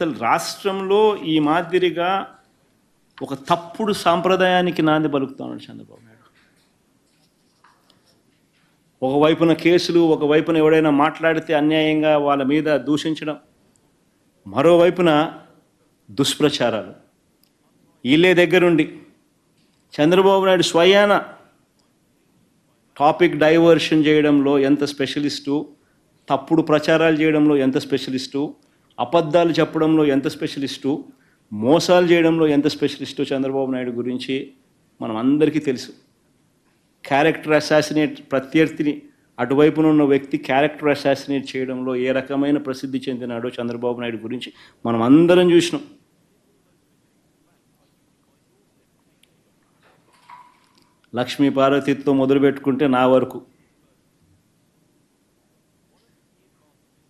అసలు రాష్ట్రంలో ఈ మాదిరిగా ఒక తప్పుడు సాంప్రదాయానికి నాంది పలుకుతా ఉన్నాడు చంద్రబాబు నాయుడు. ఒకవైపున కేసులు, ఒకవైపున ఎవడైనా మాట్లాడితే అన్యాయంగా వాళ్ళ మీద దూషించడం, మరోవైపున దుష్ప్రచారాలు. వీళ్ళే దగ్గరుండి చంద్రబాబు నాయుడు స్వయాన టాపిక్ డైవర్షన్ చేయడంలో ఎంత స్పెషలిస్టు, తప్పుడు ప్రచారాలు చేయడంలో ఎంత స్పెషలిస్టు, అబద్ధాలు చెప్పడంలో ఎంత స్పెషలిస్టు, మోసాలు చేయడంలో ఎంత స్పెషలిస్టు చంద్రబాబు నాయుడు గురించి మనం అందరికీ తెలుసు. క్యారెక్టర్ అసాసినేట్, ప్రత్యర్థిని అటువైపున ఉన్న వ్యక్తి క్యారెక్టర్ అసాసినేట్ చేయడంలో ఏ రకమైన ప్రసిద్ధి చెందినాడో చంద్రబాబు నాయుడు గురించి మనం అందరం చూసినాం. లక్ష్మీ పార్వతితో మొదలుపెట్టుకుంటే నా వరకు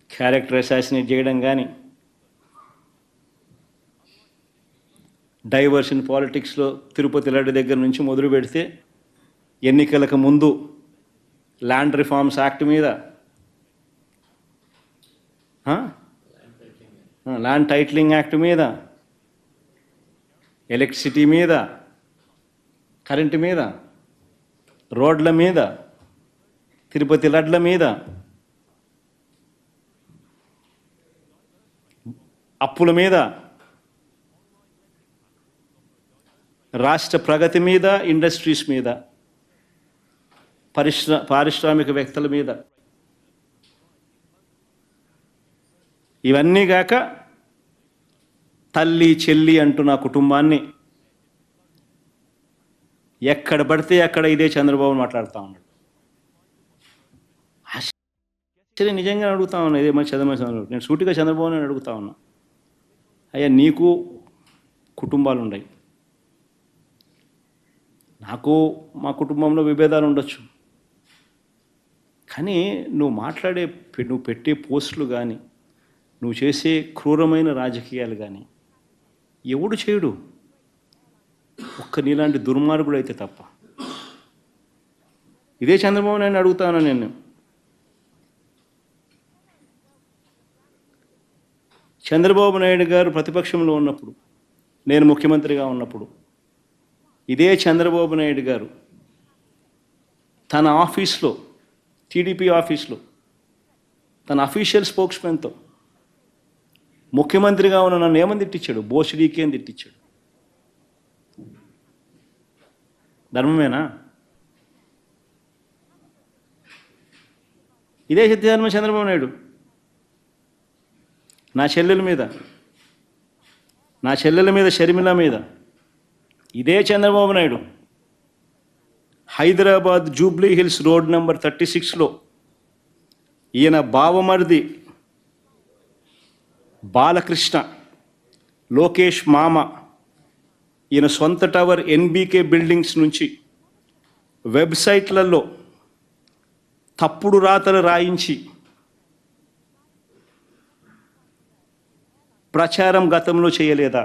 క్యారెక్టర్ అసాసినేట్ చేయడం కానీ, డైవర్షన్ పాలిటిక్స్లో తిరుపతి లడ్డు దగ్గర నుంచి మొదలు పెడితే ఎన్నికలకు ముందు ల్యాండ్ రిఫార్మ్స్ యాక్ట్ మీద, ల్యాండ్ టైటిలింగ్ యాక్ట్ మీద, ఎలక్ట్రిసిటీ మీద, కరెంటు మీద, రోడ్ల మీద, తిరుపతి లడ్ల మీద, అప్పుల మీద, రాష్ట్ర ప్రగతి మీద, ఇండస్ట్రీస్ మీద, పారిశ్రామికవేత్తల మీద, ఇవన్నీ కాక తల్లి చెల్లి అంటూ నా కుటుంబాన్ని ఎక్కడ పడితే అక్కడ ఇదే చంద్రబాబు మాట్లాడుతూ ఉన్నాడు. ఆశ్చర్యం నిజంగా అడుగుతా ఉన్నా, ఇదే మన చంద్రబాబు, నేను సూటిగా చంద్రబాబు అని అడుగుతా ఉన్నా, అయ్యా నీకు కుటుంబాలు ఉన్నాయి, నాకు మా కుటుంబంలో విభేదాలు ఉండొచ్చు, కానీ నువ్వు పెట్టే పోస్టులు కానీ, నువ్వు చేసే క్రూరమైన రాజకీయాలు కానీ ఎవడు చేయడు, ఒక్క నీలాంటి దుర్మార్గుడు అయితే తప్ప. ఇదే చంద్రబాబు నాయుడు అడుగుతాను నేను. చంద్రబాబు నాయుడు గారు ప్రతిపక్షంలో ఉన్నప్పుడు, నేను ముఖ్యమంత్రిగా ఉన్నప్పుడు, ఇదే చంద్రబాబు నాయుడు గారు తన ఆఫీస్లో, టీడీపీ ఆఫీస్లో, తన అఫీషియల్ స్పోక్స్మెన్తో ముఖ్యమంత్రిగా ఉన్న నన్ను ఏమని తిట్టించాడు? బోసిడీకి అని తిట్టించాడు. ధర్మమేనా? ఇదే సత్యధర్మ చంద్రబాబు నాయుడు నా చెల్లెల మీద షర్మిల మీద, ఇదే Chandrababu Naidu Hyderabad Jubilee Hills road number 36లో ఈయన బావమరిది బాలకృష్ణ, లోకేష్ మామ, ఈయన సొంత టవర్ ఎన్బీకే బిల్డింగ్స్ నుంచి వెబ్సైట్లలో తప్పుడు రాతలు రాయించి ప్రచారం గతంలో చేయలేదా?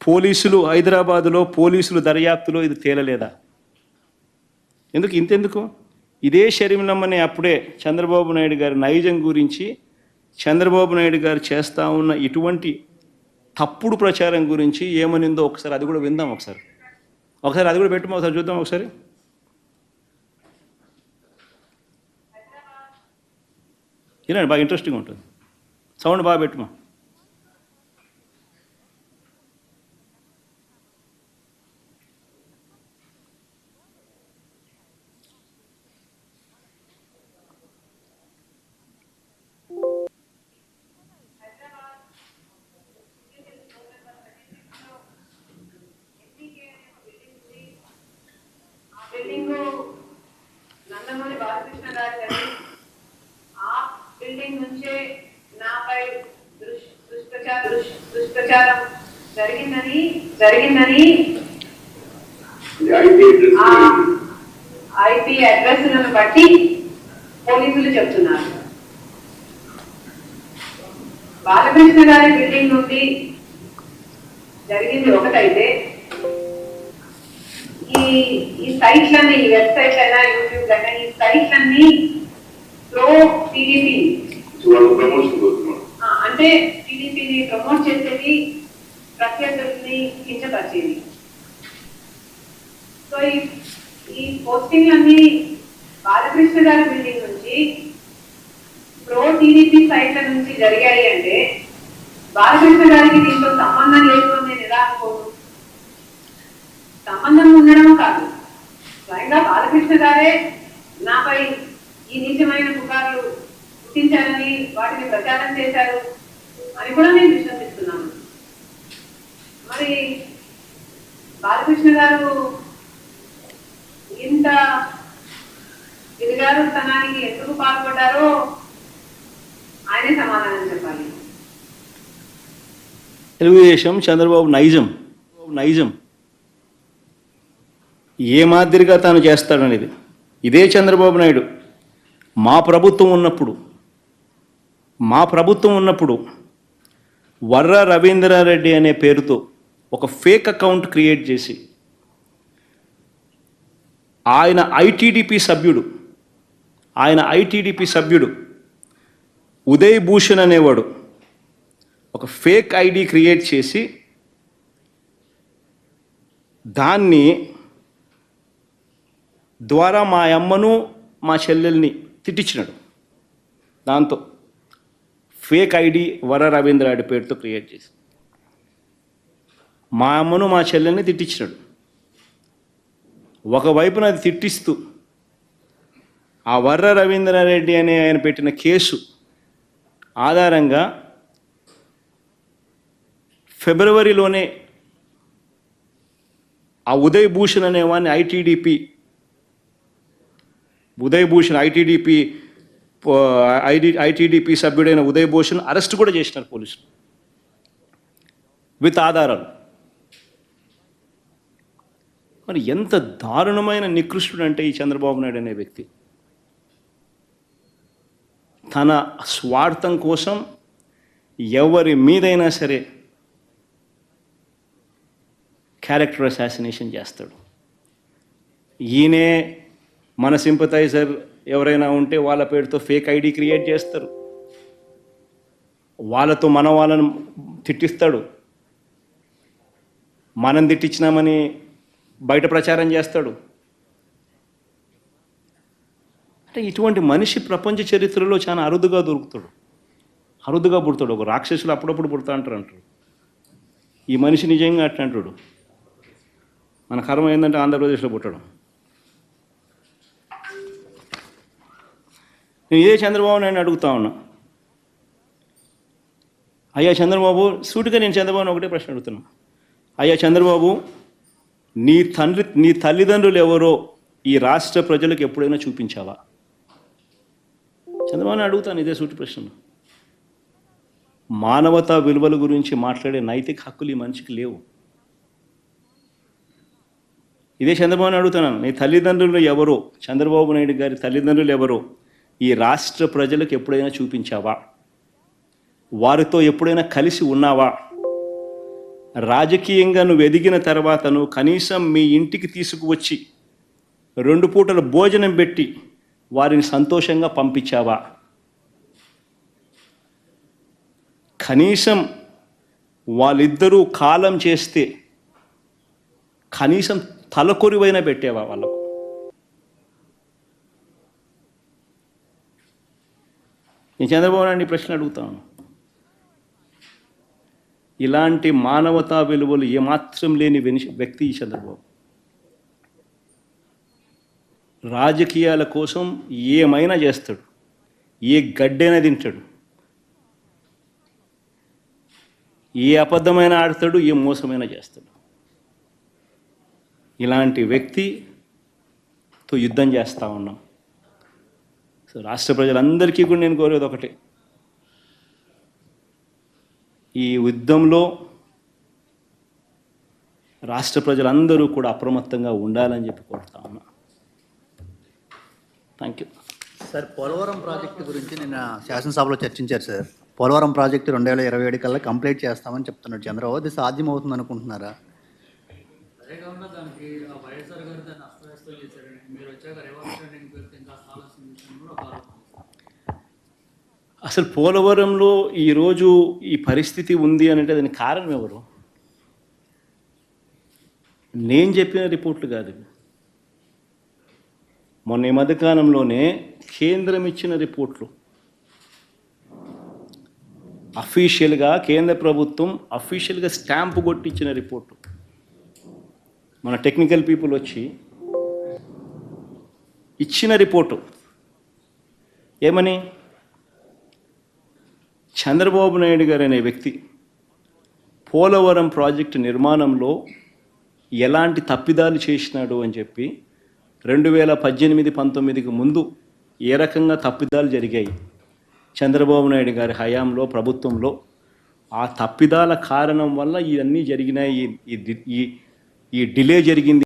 పోలీసులు, హైదరాబాదులో పోలీసులు దర్యాప్తులో ఇది తేలలేదా? ఇంతెందుకు ఇదే షర్మిలమ్మని అప్పుడే చంద్రబాబు నాయుడు గారి నైజం గురించి, చంద్రబాబు నాయుడు గారు చేస్తూ ఉన్న ఇటువంటి తప్పుడు ప్రచారం గురించి ఏమనిందో ఒకసారి అది కూడా విందాం. ఒకసారి అది కూడా పెట్టుమా, ఒకసారి చూద్దాం. ఒకసారి వినండి, బాగా ఇంట్రెస్టింగ్ ఉంటుంది. సౌండ్ బాగా పెట్టుమా. నందమూరి బాలకృష్ణ గారి ఆ బిల్డింగ్ నుంచే నాపై దుష్ప్రచారం జరిగిందని ఐపీ అడ్రస్లను బట్టి పోలీసులు చెప్తున్నారు. బాలకృష్ణ గారి బిల్డింగ్ నుండి జరిగింది ఒకటైతే, ఈ సైట్లన్నీ, ఈ వెబ్సైట్ అయినా యూట్యూబ్ అయినా, ఈ సైట్లన్నీ ప్రో టీడీపీ అంటే టీడీపీ టీడీపీని ప్రమోట్ చేసేది, ప్రత్యర్థుల్ని కించపరిచేది. సో ఈ పోస్టింగ్లన్నీ బాలకృష్ణ గారి బిల్డింగ్ నుంచి ప్రో టీడీపీ సైట్ల నుంచి జరిగాయి అంటే బాలకృష్ణ గారికి దీంతో సంబంధం లేదు అని నేను ఎలా అనుకోను. సంబంధం ఉండడం కాదు, స్వయంగా బాలకృష్ణ గారే నాపై ఈ నిజమైన పుకార్లు పుట్టించారని, వాటిని ప్రచారం చేశారు అని కూడా నేను విశ్వసిస్తున్నాను. మరి బాలకృష్ణ గారు ఇంత దిగజారుతనానికి ఎందుకు పాల్పడ్డారో ఆయనే సమాధానం చెప్పాలి. తెలుగుదేశం చంద్రబాబు నైజం ఏ మాదిరిగా తాను చేస్తాడనేది ఇదే చంద్రబాబు నాయుడు మా ప్రభుత్వం ఉన్నప్పుడు వర్ర రవీంద్రారెడ్డి అనే పేరుతో ఒక ఫేక్ అకౌంట్ క్రియేట్ చేసి ఆయన ఐటీడీపీ సభ్యుడు ఉదయ్ భూషణ్ అనేవాడు ఒక ఫేక్ ఐడి క్రియేట్ చేసి దాన్ని ద్వారా మా అమ్మను మా చెల్లెల్ని తిట్టించినాడు. దాంతో ఫేక్ ఐడి వర రవీంద్రారెడ్డి పేరుతో క్రియేట్ చేసి మా అమ్మను మా చెల్లెల్ని తిట్టించినాడు. ఒకవైపున అది తిట్టిస్తూ ఆ వర్ర రవీంద్రారెడ్డి అనే ఆయన పెట్టిన కేసు ఆధారంగా ఫిబ్రవరిలోనే ఆ ఉదయ్ భూషణ్ అనేవాడిని ఐటీడీపీ సభ్యుడైన ఉదయ్ భూషణ్ అరెస్ట్ కూడా చేసినారు పోలీసులు విత్ ఆధారాలు. మరి ఎంత దారుణమైన నికృష్టుడు అంటే ఈ చంద్రబాబు నాయుడు అనే వ్యక్తి తన స్వార్థం కోసం ఎవరి మీదైనా సరే క్యారెక్టర్ అసాసినేషన్ చేస్తాడు. ఈయనే మన సింపథైజర్ ఎవరైనా ఉంటే వాళ్ళ పేరుతో ఫేక్ ఐడి క్రియేట్ చేస్తారు, వాళ్ళతో వాళ్ళని తిట్టిస్తాడు, మనం తిట్టించినామని బయట ప్రచారం చేస్తాడు. అంటే ఇటువంటి మనిషి ప్రపంచ చరిత్రలో చాలా అరుదుగా పుడతాడు. ఒక రాక్షసులు అప్పుడప్పుడు పుడతా అంటారు. ఈ మనిషి నిజంగా అట్లా అంటాడు. మన కర్మ ఏంటంటే ఆంధ్రప్రదేశ్లో పుట్టడం. నేను ఇదే చంద్రబాబు నాయుడు అడుగుతా ఉన్నా, అయ్యా చంద్రబాబు, సూటిగా నేను చంద్రబాబుని ఒకటే ప్రశ్న అడుగుతున్నా. అయ్యా చంద్రబాబు, నీ తల్లిదండ్రులు ఎవరో ఈ రాష్ట్ర ప్రజలకు ఎప్పుడైనా చూపించావా? చంద్రబాబుని అడుగుతాను ఇదే సూటి ప్రశ్న. మానవతా విలువల గురించి మాట్లాడే నైతిక హక్కులు ఈ మనిషికి లేవు. ఇదే చంద్రబాబుని అడుగుతున్నాను, నీ తల్లిదండ్రులు ఎవరో, చంద్రబాబు నాయుడు గారి తల్లిదండ్రులు ఎవరో ఈ రాష్ట్ర ప్రజలకు ఎప్పుడైనా చూపించావా? వారితో ఎప్పుడైనా కలిసి ఉన్నావా? రాజకీయంగా నువ్వు ఎదిగిన తర్వాత నువ్వు కనీసం మీ ఇంటికి తీసుకువచ్చి 2 పూటల భోజనం పెట్టి వారిని సంతోషంగా పంపించావా? కనీసం వాళ్ళిద్దరూ కాలం చేస్తే కనీసం తలకొరివైనా పెట్టేవా వాళ్ళకు? నేను చంద్రబాబు నాయుడు ప్రశ్న అడుగుతాను. ఇలాంటి మానవతా విలువలు ఏమాత్రం లేని వ్యక్తి ఈ చంద్రబాబు. రాజకీయాల కోసం ఏమైనా చేస్తాడు, ఏ గడ్డైనా తింటాడు, ఏ అబద్ధమైన ఆడతాడు, ఏ మోసమైనా చేస్తాడు. ఇలాంటి వ్యక్తితో యుద్ధం చేస్తూ ఉన్నాం. సో రాష్ట్ర ప్రజలందరికీ కూడా నేను కోరేది ఒకటే, ఈ యుద్ధంలో రాష్ట్ర ప్రజలందరూ కూడా అప్రమత్తంగా ఉండాలని చెప్పి కోరుతా ఉన్నా. Thank you sir. Polavaram project గురించి నిన్న శాసనసభలో చర్చించారు సార్. పోలవరం ప్రాజెక్టు 2027 కల్లా కంప్లీట్ చేస్తామని చెప్తున్నాడు చంద్రబాబు. అది సాధ్యమవుతుంది అనుకుంటున్నారా? అదే కాకుండా దానికి వైఎస్ఆర్ గారు దాన్ని అస్తవ్యస్తం చేశారండి. మీరు వచ్చాక రివర్స్ ట్రెండింగ్ పెడితే ఇంకా ఆలోచన ఒక ఆలోచన. అసలు పోలవరంలో ఈరోజు ఈ పరిస్థితి ఉంది అంటే దానికి కారణం ఎవరు? నేను చెప్పిన రిపోర్ట్లు కాదు ఇవి. మొన్న ఈ మధ్యకాలంలోనే కేంద్రం ఇచ్చిన రిపోర్ట్లు, అఫీషియల్గా కేంద్ర ప్రభుత్వం అఫీషియల్గా స్టాంపు కొట్టించిన రిపోర్టు. మన టెక్నికల్ పీపుల్ వచ్చి ఇచ్చిన రిపోర్టు ఏమని, చంద్రబాబు నాయుడు గారు అనే వ్యక్తి పోలవరం ప్రాజెక్టు నిర్మాణంలో ఎలాంటి తప్పిదాలు చేసినాడు అని చెప్పి 2018-19కి ముందు ఏ రకంగా తప్పిదాలు జరిగాయి చంద్రబాబు నాయుడు గారి హయాంలో ప్రభుత్వంలో, ఆ తప్పిదాల కారణం వల్ల ఇవన్నీ జరిగినాయి, ఈ డిలే జరిగింది